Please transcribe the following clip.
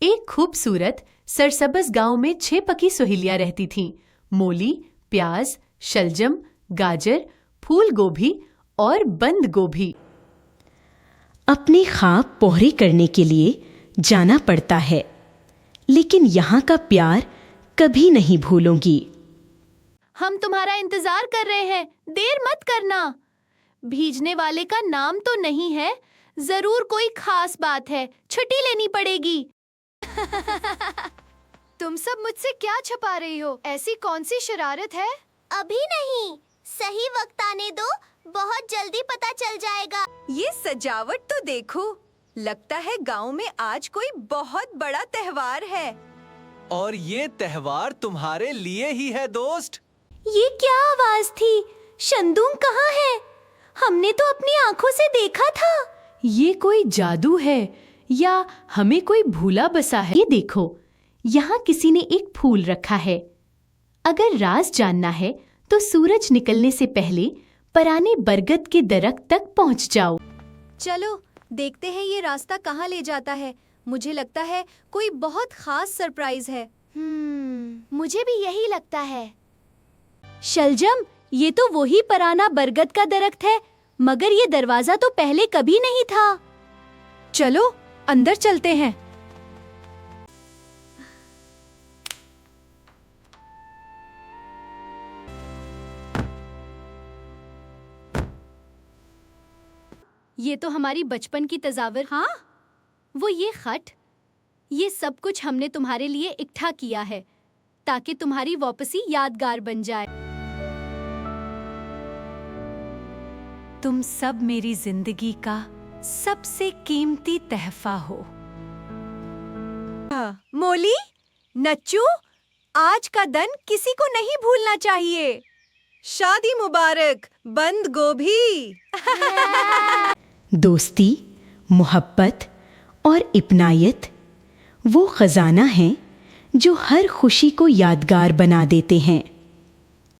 एक खूबसूरत सरसब्ज गांव में 6 पकी सहेलियां रहती थीं। मोली, प्याज, शलजम, गाजर, फूल गोभी और बंद गोभी। अपने ख्वाब पूरे करने के लिए जाना पड़ता है, लेकिन यहाँ का प्यार कभी नहीं भूलूंगी। हम तुम्हारा इंतजार कर रहे हैं, देर मत करना। भीजने वाले का नाम तो नहीं है, जरूर कोई खास बात है, छुट्टी लेनी पड़ेगी। तुम सब मुझसे क्या छुपा रही हो? ऐसी कौन सी शरारत है? अभी नहीं, सही वक्त आने दो, बहुत जल्दी पता चल जाएगा। ये सजावट तो देखो, लगता है गांव में आज कोई बहुत बड़ा त्योहार है। और ये त्योहार तुम्हारे लिए ही है दोस्त। ये क्या आवाज थी? शंदूंग कहाँ है? हमने तो अपनी आंखों से देखा था। ये कोई जादू है या हमें कोई भूला बसा है? ये देखो, यहाँ किसी ने एक फूल रखा है। अगर राज जानना है तो सूरज निकलने से पहले पुराने बरगद के दरख्त तक पहुँच जाओ। चलो देखते हैं ये रास्ता कहाँ ले जाता है। मुझे लगता है कोई बहुत खास सरप्राइज है। मुझे भी यही लगता है। शलजम, ये तो वही पुराना बरगद का दरख्त है, मगर ये दरवाजा तो पहले कभी नहीं था। चलो अंदर चलते हैं। ये तो हमारी बचपन की तस्वीर। हाँ, वो ये खत, ये सब कुछ हमने तुम्हारे लिए इकट्ठा किया है ताकि तुम्हारी वापसी यादगार बन जाए। तुम सब मेरी जिंदगी का सबसे कीमती तोहफा हो। मोली, नच्चू, आज का दिन किसी को नहीं भूलना चाहिए। शादी मुबारक बंद गोभी। दोस्ती, मोहब्बत और इपनायत वो खजाना है जो हर खुशी को यादगार बना देते हैं।